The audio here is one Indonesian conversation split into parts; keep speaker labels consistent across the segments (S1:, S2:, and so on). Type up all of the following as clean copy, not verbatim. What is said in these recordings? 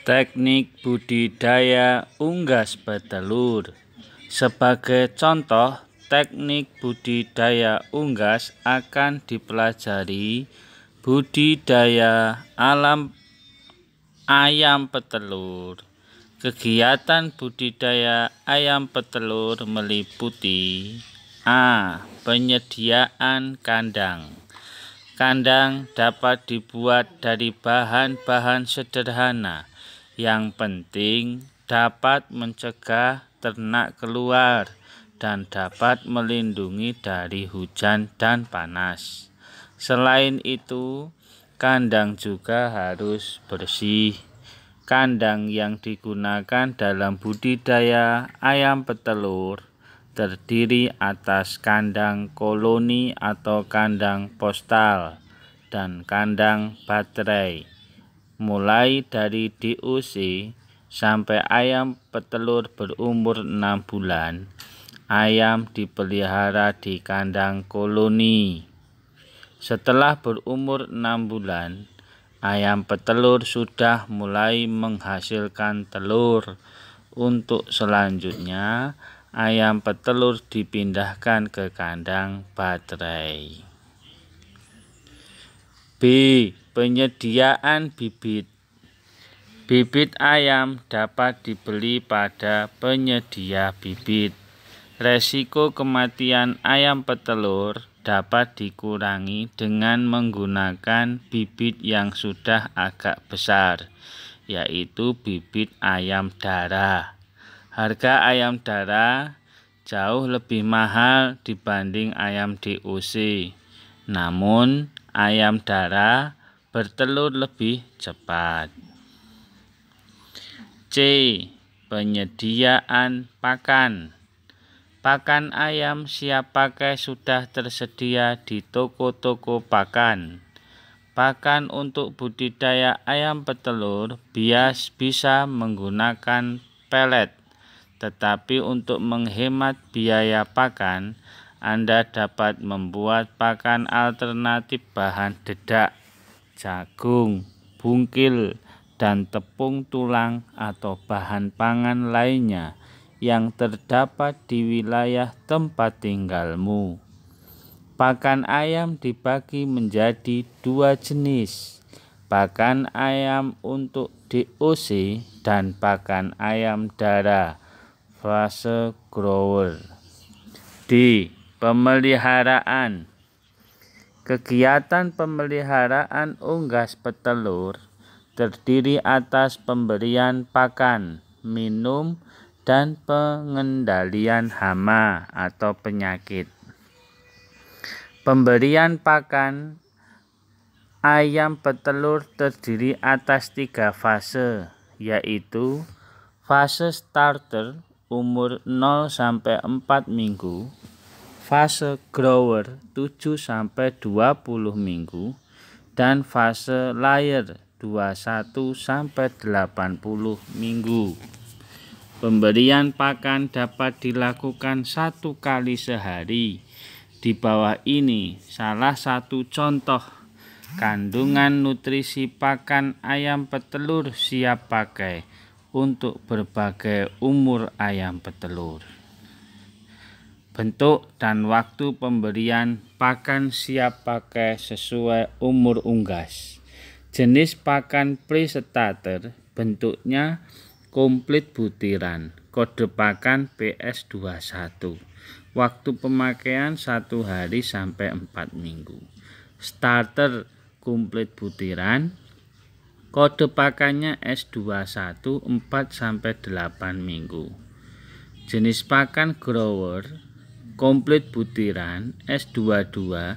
S1: Teknik budidaya unggas petelur. Sebagai contoh, teknik budidaya unggas akan dipelajari budidaya alam ayam petelur. Kegiatan budidaya ayam petelur meliputi A. Penyediaan kandang. Kandang dapat dibuat dari bahan-bahan sederhana. Yang penting dapat mencegah ternak keluar dan dapat melindungi dari hujan dan panas. Selain itu, kandang juga harus bersih. Kandang yang digunakan dalam budidaya ayam petelur terdiri atas kandang koloni atau kandang postal dan kandang baterai. Mulai dari DOC sampai ayam petelur berumur 6 bulan, ayam dipelihara di kandang koloni. Setelah berumur 6 bulan, ayam petelur sudah mulai menghasilkan telur. Untuk selanjutnya, ayam petelur dipindahkan ke kandang baterai. B. Penyediaan bibit. Bibit ayam dapat dibeli pada penyedia bibit. Resiko kematian ayam petelur dapat dikurangi dengan menggunakan bibit yang sudah agak besar, yaitu bibit ayam darah. Harga ayam darah jauh lebih mahal dibanding ayam DOC. Namun, ayam darah bertelur lebih cepat. C. Penyediaan pakan. Pakan ayam siap pakai sudah tersedia di toko-toko pakan. Pakan untuk budidaya ayam petelur bisa menggunakan pelet, tetapi untuk menghemat biaya pakan, Anda dapat membuat pakan alternatif bahan dedak, jagung, bungkil, dan tepung tulang atau bahan pangan lainnya yang terdapat di wilayah tempat tinggalmu. Pakan ayam dibagi menjadi 2 jenis, pakan ayam untuk DOC dan pakan ayam darah fase grower. D. Pemeliharaan. Kegiatan pemeliharaan unggas petelur terdiri atas pemberian pakan, minum, dan pengendalian hama atau penyakit. Pemberian pakan ayam petelur terdiri atas 3 fase, yaitu fase starter umur 0-4 minggu, fase grower 7-20 minggu, dan fase layer 21-80 minggu. Pemberian pakan dapat dilakukan 1 kali sehari. Di bawah ini salah satu contoh kandungan nutrisi pakan ayam petelur siap pakai untuk berbagai umur ayam petelur. Bentuk dan waktu pemberian pakan siap pakai sesuai umur unggas. Jenis pakan pre-starter bentuknya komplit butiran, kode pakan PS21. Waktu pemakaian 1 hari sampai 4 minggu. Starter komplit butiran, kode pakannya S21 4-8 minggu. Jenis pakan grower komplit butiran S22,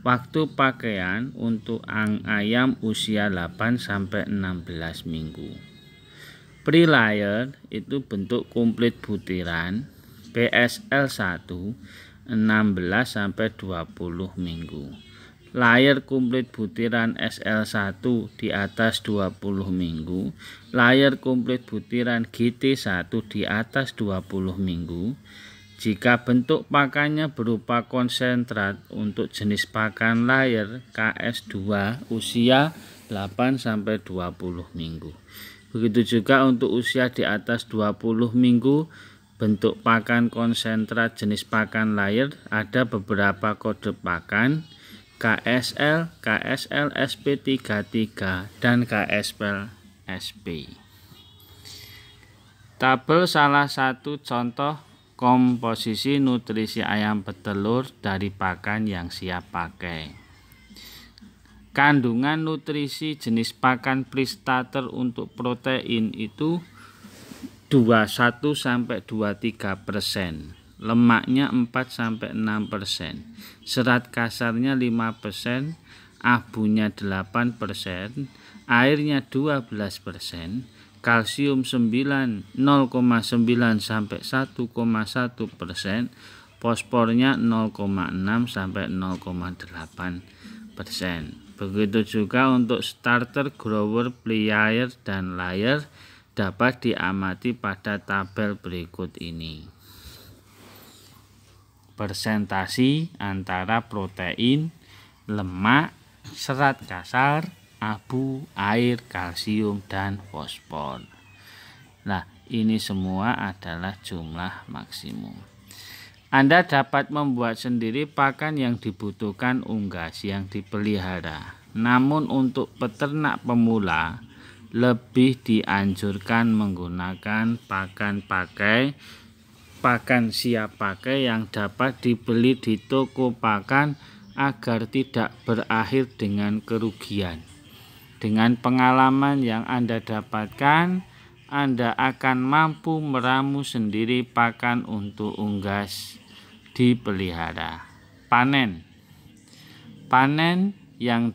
S1: waktu pakaian untuk ayam usia 8-16 minggu. Pre-layer itu bentuk komplit butiran PSL1 16-20 minggu. Layer komplit butiran SL1 di atas 20 minggu. Layer komplit butiran GT1 di atas 20 minggu. Jika bentuk pakannya berupa konsentrat untuk jenis pakan layer KS2 usia 8-20 minggu. Begitu juga untuk usia di atas 20 minggu. Bentuk pakan konsentrat jenis pakan layer ada beberapa kode pakan KSL, KSL SP33 dan KSL SP. Tabel salah satu contoh komposisi nutrisi ayam petelur dari pakan yang siap pakai. Kandungan nutrisi jenis pakan pre-starter untuk protein itu 21-23%, lemaknya 4-6%, serat kasarnya 5%, abunya 8%, airnya 12%, kalsium 0,9 sampai 1,1%, fosfornya 0,6 sampai 0,8%. Begitu juga untuk starter, grower, player, dan layer dapat diamati pada tabel berikut ini. Persentasi antara protein, lemak, serat kasar, abu, air, kalsium, dan fosfor. Nah, ini semua adalah jumlah maksimum. Anda dapat membuat sendiri pakan yang dibutuhkan unggas yang dipelihara. Namun untuk peternak pemula lebih dianjurkan menggunakan pakan siap pakai yang dapat dibeli di toko pakan agar tidak berakhir dengan kerugian. Dengan pengalaman yang Anda dapatkan, Anda akan mampu meramu sendiri pakan untuk unggas dipelihara. Panen yang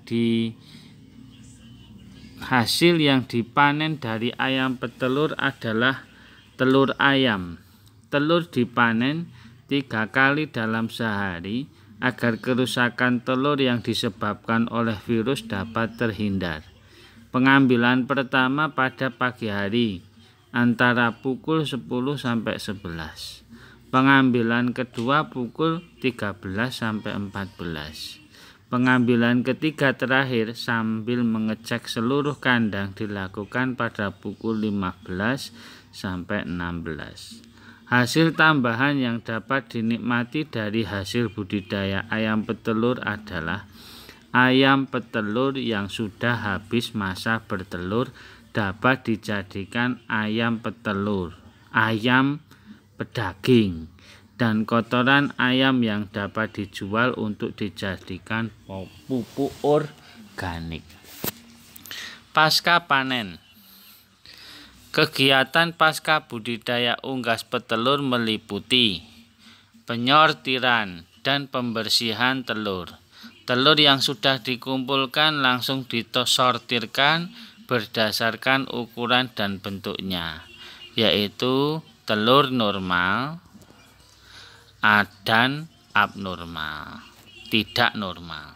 S1: hasil yang dipanen dari ayam petelur adalah telur ayam. Telur dipanen 3 kali dalam sehari agar kerusakan telur yang disebabkan oleh virus dapat terhindar. Pengambilan pertama pada pagi hari antara pukul 10 sampai 11. Pengambilan kedua pukul 13 sampai 14. Pengambilan ketiga terakhir sambil mengecek seluruh kandang dilakukan pada pukul 15 sampai 16. Hasil tambahan yang dapat dinikmati dari hasil budidaya ayam petelur adalah ayam petelur yang sudah habis masa bertelur dapat dijadikan ayam petelur, ayam pedaging, dan kotoran ayam yang dapat dijual untuk dijadikan pupuk organik. Pasca panen. Kegiatan pasca budidaya unggas petelur meliputi penyortiran dan pembersihan telur. Telur yang sudah dikumpulkan langsung disortirkan berdasarkan ukuran dan bentuknya, yaitu telur normal dan abnormal, tidak normal.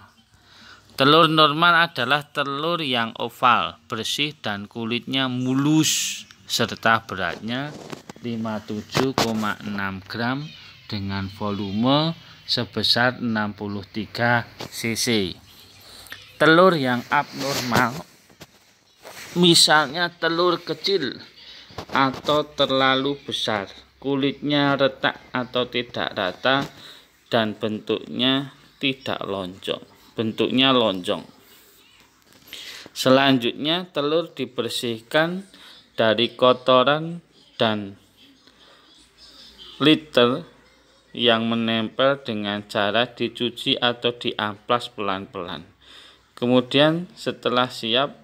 S1: Telur normal adalah telur yang oval, bersih dan kulitnya mulus serta beratnya 57,6 gram dengan volume sebesar 63 cc. Telur yang abnormal misalnya telur kecil atau terlalu besar, kulitnya retak atau tidak rata, dan bentuknya lonjong. Selanjutnya telur dibersihkan dari kotoran dan litter yang menempel dengan cara dicuci atau diamplas pelan-pelan. Kemudian setelah siap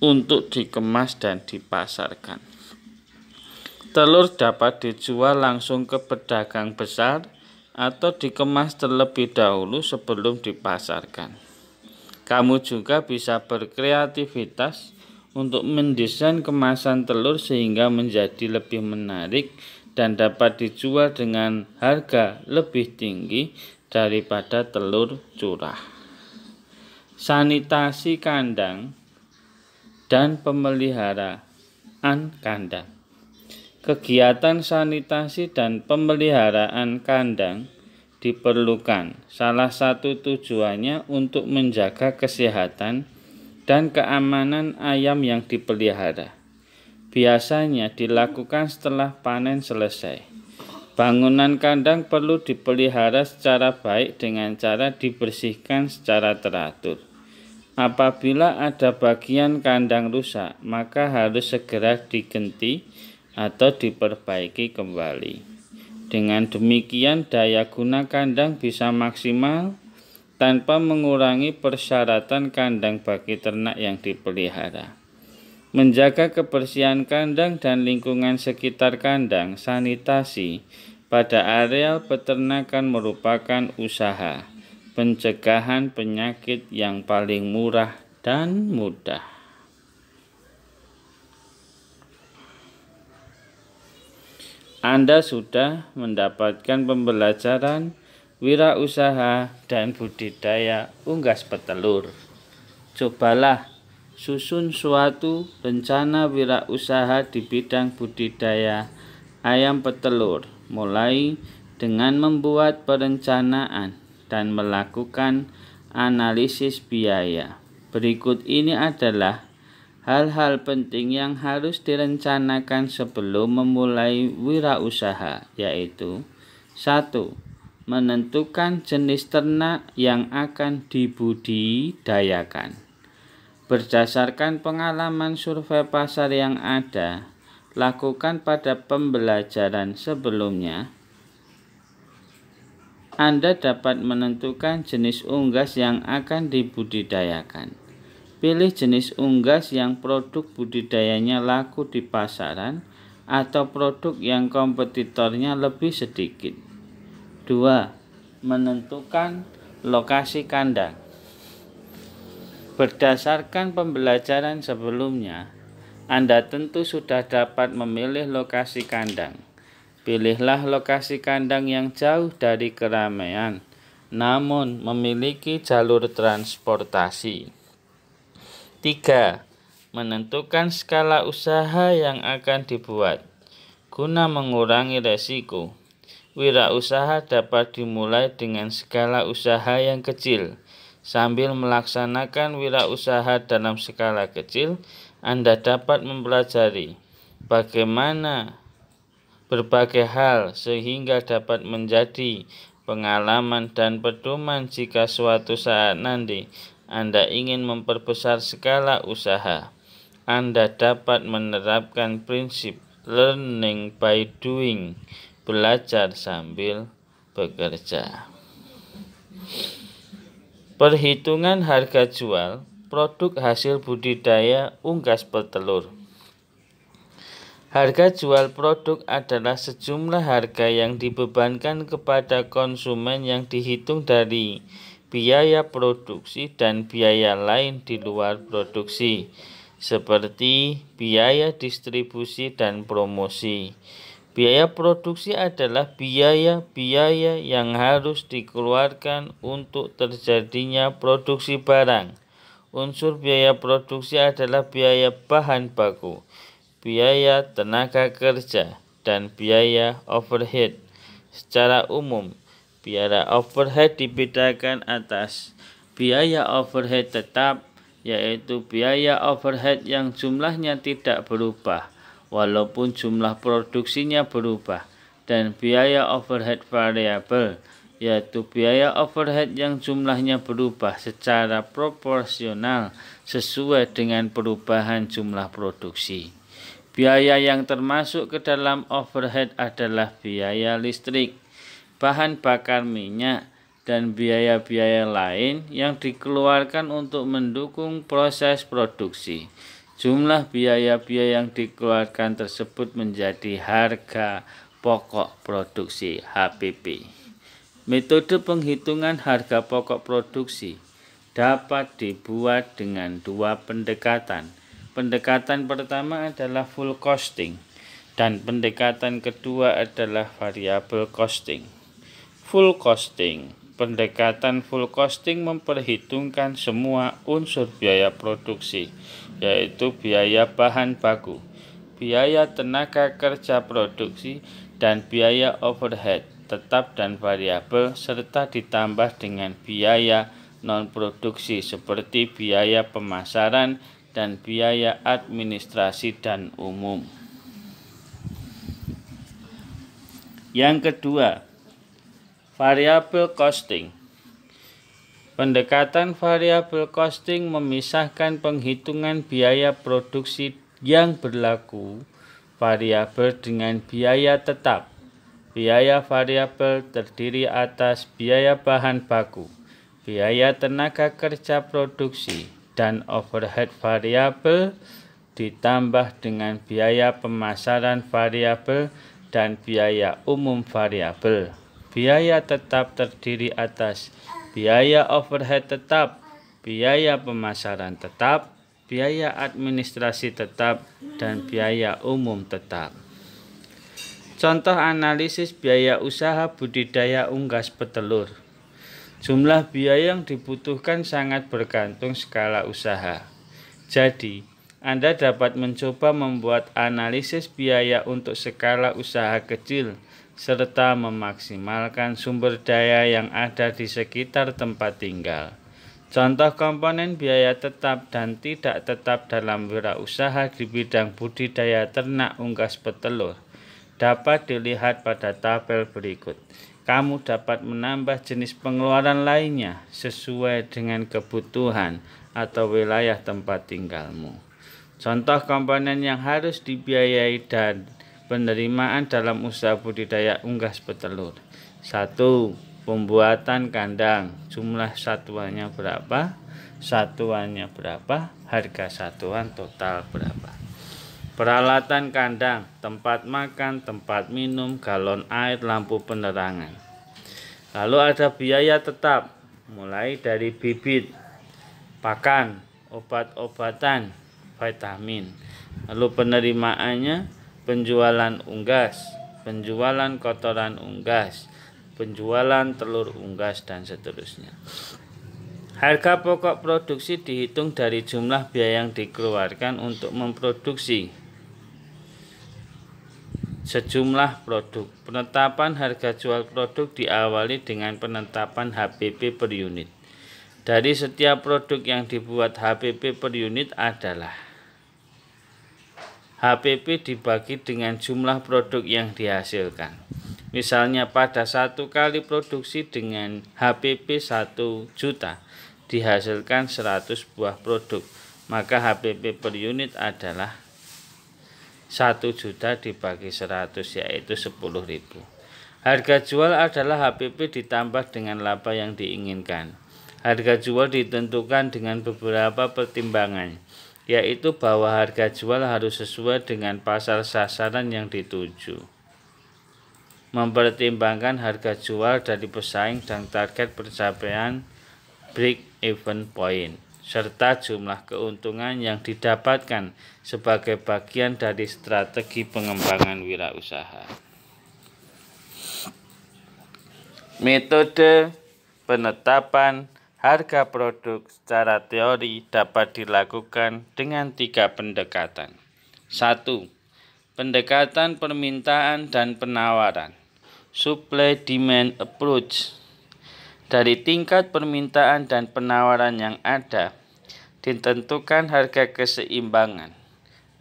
S1: untuk dikemas dan dipasarkan. Telur dapat dijual langsung ke pedagang besar atau dikemas terlebih dahulu sebelum dipasarkan. Kamu juga bisa berkreativitas untuk mendesain kemasan telur sehingga menjadi lebih menarik dan dapat dijual dengan harga lebih tinggi daripada telur curah. Sanitasi kandang dan pemeliharaan kandang. Kegiatan sanitasi dan pemeliharaan kandang diperlukan. Salah satu tujuannya untuk menjaga kesehatan dan keamanan ayam yang dipelihara. Biasanya dilakukan setelah panen selesai. Bangunan kandang perlu dipelihara secara baik dengan cara dibersihkan secara teratur. Apabila ada bagian kandang rusak, maka harus segera diganti atau diperbaiki kembali. Dengan demikian, daya guna kandang bisa maksimal tanpa mengurangi persyaratan kandang bagi ternak yang dipelihara. Menjaga kebersihan kandang dan lingkungan sekitar kandang, sanitasi pada areal peternakan merupakan usaha pencegahan penyakit yang paling murah dan mudah. Anda sudah mendapatkan pembelajaran wirausaha dan budidaya unggas petelur. Cobalah susun suatu rencana wirausaha di bidang budidaya ayam petelur, mulai dengan membuat perencanaan dan melakukan analisis biaya. Berikut ini adalah hal-hal penting yang harus direncanakan sebelum memulai wirausaha, yaitu 1. Menentukan jenis ternak yang akan dibudidayakan. Berdasarkan pengalaman survei pasar yang ada, lakukan pada pembelajaran sebelumnya, Anda dapat menentukan jenis unggas yang akan dibudidayakan. Pilih jenis unggas yang produk budidayanya laku di pasaran atau produk yang kompetitornya lebih sedikit. 2. Menentukan lokasi kandang. Berdasarkan pembelajaran sebelumnya, Anda tentu sudah dapat memilih lokasi kandang. Pilihlah lokasi kandang yang jauh dari keramaian, namun memiliki jalur transportasi. 3. Menentukan skala usaha yang akan dibuat. Guna mengurangi resiko, wirausaha dapat dimulai dengan skala usaha yang kecil. Sambil melaksanakan wirausaha dalam skala kecil, Anda dapat mempelajari bagaimana berbagai hal sehingga dapat menjadi pengalaman dan pedoman jika suatu saat nanti Anda ingin memperbesar skala usaha. Anda dapat menerapkan prinsip learning by doing, belajar sambil bekerja. Perhitungan harga jual produk hasil budidaya unggas petelur. Harga jual produk adalah sejumlah harga yang dibebankan kepada konsumen yang dihitung dari biaya produksi dan biaya lain di luar produksi, seperti biaya distribusi dan promosi. Biaya produksi adalah biaya-biaya yang harus dikeluarkan untuk terjadinya produksi barang. Unsur biaya produksi adalah biaya bahan baku, biaya tenaga kerja, dan biaya overhead. Secara umum, biaya overhead dibedakan atas biaya overhead tetap, yaitu biaya overhead yang jumlahnya tidak berubah walaupun jumlah produksinya berubah, dan biaya overhead variabel, yaitu biaya overhead yang jumlahnya berubah secara proporsional sesuai dengan perubahan jumlah produksi. Biaya yang termasuk ke dalam overhead adalah biaya listrik, bahan bakar minyak, dan biaya-biaya lain yang dikeluarkan untuk mendukung proses produksi. Jumlah biaya-biaya yang dikeluarkan tersebut menjadi harga pokok produksi (HPP). Metode penghitungan harga pokok produksi dapat dibuat dengan dua pendekatan. Pendekatan pertama adalah full costing dan pendekatan kedua adalah variable costing. Full costing. Pendekatan full costing memperhitungkan semua unsur biaya produksi, yaitu biaya bahan baku, biaya tenaga kerja produksi, dan biaya overhead tetap dan variabel, serta ditambah dengan biaya non-produksi seperti biaya pemasaran dan biaya administrasi dan umum. Yang kedua, variable costing. Pendekatan variable costing memisahkan penghitungan biaya produksi yang berlaku variabel dengan biaya tetap. Biaya variabel terdiri atas biaya bahan baku, biaya tenaga kerja produksi, dan overhead variabel ditambah dengan biaya pemasaran variabel dan biaya umum variabel. Biaya tetap terdiri atas biaya overhead tetap, biaya pemasaran tetap, biaya administrasi tetap, dan biaya umum tetap. Contoh analisis biaya usaha budidaya unggas petelur. Jumlah biaya yang dibutuhkan sangat bergantung skala usaha. Jadi, Anda dapat mencoba membuat analisis biaya untuk skala usaha kecil, serta memaksimalkan sumber daya yang ada di sekitar tempat tinggal. Contoh komponen biaya tetap dan tidak tetap dalam wirausaha di bidang budidaya ternak unggas petelur dapat dilihat pada tabel berikut. Kamu dapat menambah jenis pengeluaran lainnya sesuai dengan kebutuhan atau wilayah tempat tinggalmu. Contoh komponen yang harus dibiayai dan penerimaan dalam usaha budidaya unggas petelur. 1. Pembuatan kandang. Jumlah satuannya berapa? Satuannya berapa? Harga satuan total berapa? Peralatan kandang, tempat makan, tempat minum, galon air, lampu penerangan. Lalu ada biaya tetap, mulai dari bibit, pakan, obat-obatan, vitamin. Lalu penerimaannya, penjualan unggas, penjualan kotoran unggas, penjualan telur unggas, dan seterusnya. Harga pokok produksi dihitung dari jumlah biaya yang dikeluarkan untuk memproduksi sejumlah produk. Penetapan harga jual produk diawali dengan penetapan HPP per unit. Dari setiap produk yang dibuat HPP per unit adalah HPP dibagi dengan jumlah produk yang dihasilkan. Misalnya pada satu kali produksi dengan HPP 1 juta dihasilkan 100 buah produk, maka HPP per unit adalah 1 juta dibagi 100 yaitu 10.000. Harga jual adalah HPP ditambah dengan laba yang diinginkan. Harga jual ditentukan dengan beberapa pertimbangan, yaitu bahwa harga jual harus sesuai dengan pasar sasaran yang dituju, mempertimbangkan harga jual dari pesaing dan target pencapaian break-even point, serta jumlah keuntungan yang didapatkan sebagai bagian dari strategi pengembangan wirausaha. Metode penetapan harga produk secara teori dapat dilakukan dengan 3 pendekatan. 1. Pendekatan permintaan dan penawaran, supply demand approach. Dari tingkat permintaan dan penawaran yang ada, ditentukan harga keseimbangan,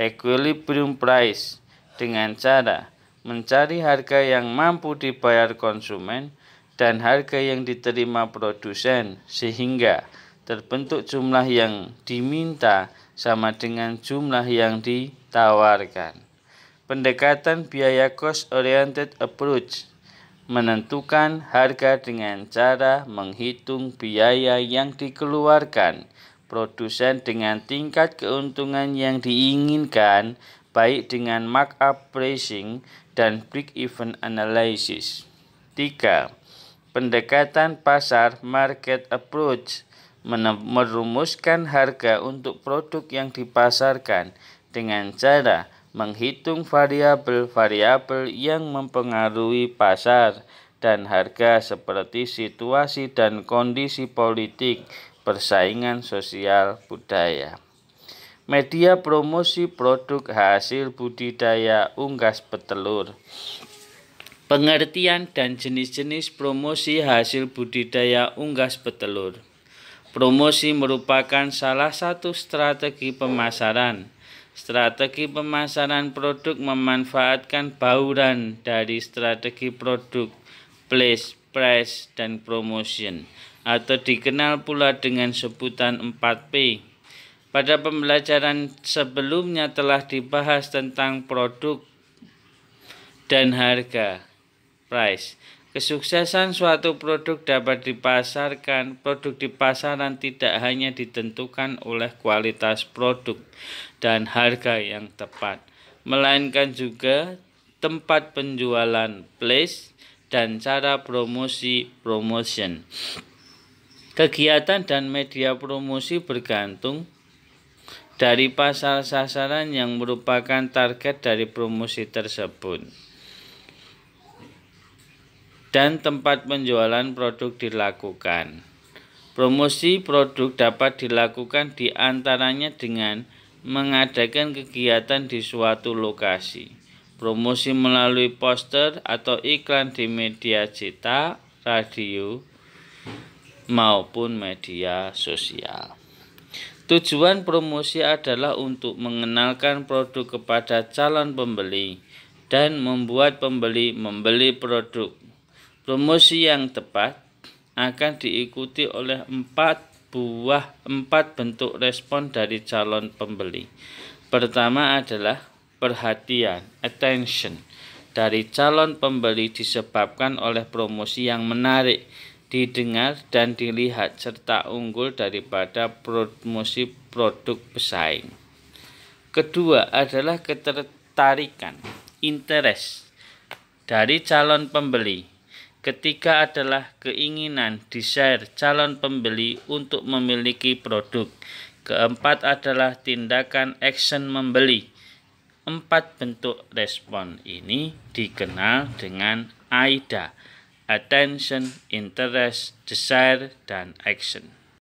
S1: equilibrium price, dengan cara mencari harga yang mampu dibayar konsumen dan harga yang diterima produsen, sehingga terbentuk jumlah yang diminta sama dengan jumlah yang ditawarkan. Pendekatan biaya cost oriented approach menentukan harga dengan cara menghitung biaya yang dikeluarkan produsen dengan tingkat keuntungan yang diinginkan, baik dengan markup pricing dan break-even analysis. 3. Pendekatan pasar market approach merumuskan harga untuk produk yang dipasarkan dengan cara menghitung variabel-variabel yang mempengaruhi pasar dan harga seperti situasi dan kondisi politik, persaingan sosial, budaya. Media promosi produk hasil budidaya unggas petelur. Pengertian dan jenis-jenis promosi hasil budidaya unggas petelur. Promosi merupakan salah satu strategi pemasaran. Strategi pemasaran produk memanfaatkan bauran dari strategi produk, place, price, dan promotion, atau dikenal pula dengan sebutan 4P. Pada pembelajaran sebelumnya telah dibahas tentang produk dan harga, price. Kesuksesan suatu produk dapat dipasarkan. Produk di pasaran tidak hanya ditentukan oleh kualitas produk dan harga yang tepat, melainkan juga tempat penjualan, place, dan cara promosi, promotion. Kegiatan dan media promosi bergantung dari pasar sasaran yang merupakan target dari promosi tersebut, dan tempat penjualan produk dilakukan. Promosi produk dapat dilakukan di antaranya dengan mengadakan kegiatan di suatu lokasi, promosi melalui poster atau iklan di media cetak, radio, maupun media sosial. Tujuan promosi adalah untuk mengenalkan produk kepada calon pembeli dan membuat pembeli membeli produk. Promosi yang tepat akan diikuti oleh 4 bentuk respon dari calon pembeli. Pertama adalah perhatian, attention, dari calon pembeli disebabkan oleh promosi yang menarik, didengar dan dilihat, serta unggul daripada promosi produk pesaing. Kedua adalah ketertarikan, interest, dari calon pembeli. Ketiga adalah keinginan, desire, calon pembeli untuk memiliki produk. Keempat adalah tindakan, action, membeli. 4 bentuk respon ini dikenal dengan AIDA: attention, interest, desire, dan action.